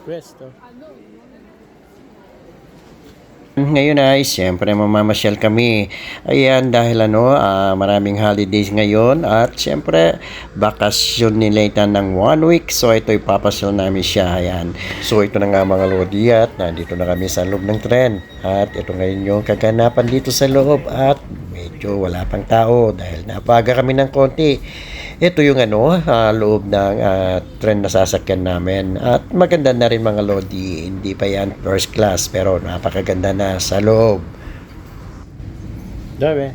Pwesto. Ngayon ay siyempre mamamasyal kami. Ayan dahil maraming holidays ngayon at siyempre bakasyon ni Leighton ng 1 week. So ito ipapasyal namin siya. Ayan. So ito na nga mga lodi at nandito na kami sa loob ng tren. At ito ngayon yung kaganapan dito sa loob at medyo wala pang tao dahil napaga kami ng konti. Ito yung loob ng tren na sasakyan namin. At maganda na rin mga lodi. Hindi pa yan first class pero napakaganda na sa loob. Dove?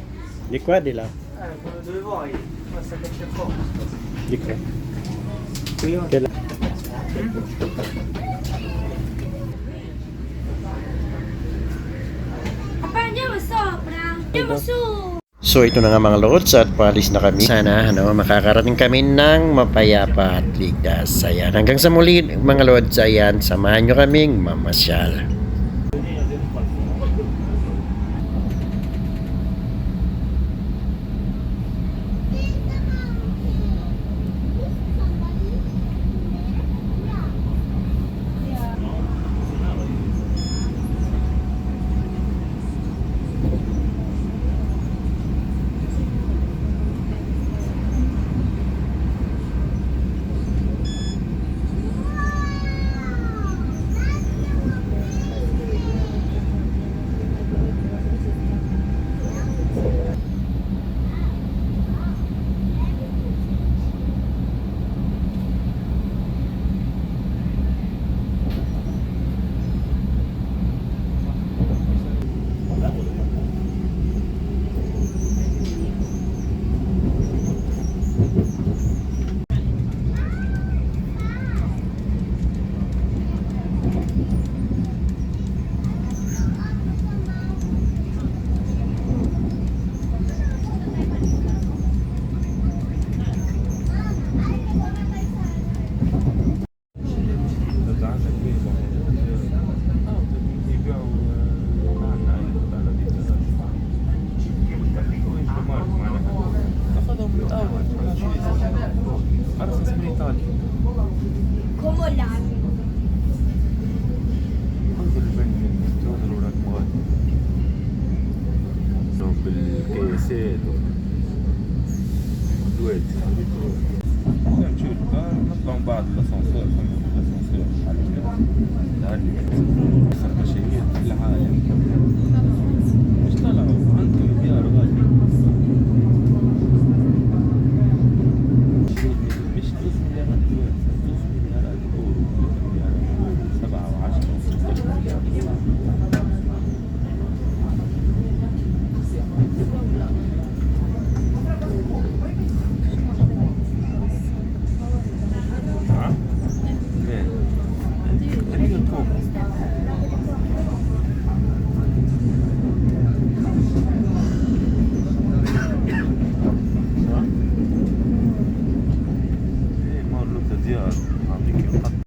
Di qua, di là? Quello dove vuoi, basta che c'è posto. Di qua. Qui o Che là. Papà, andiamo sopra. Andiamo su. So ito na nga mga lods at paalis na kami. Sana makakarating kami ng mapayapa at ligtas. Ayan, hanggang sa muli mga lods, ayan, samahan nyo kaming mamasyal. Come l'hanno? بالكيسات دوات نطلعوا من بعد الاسانسير على كده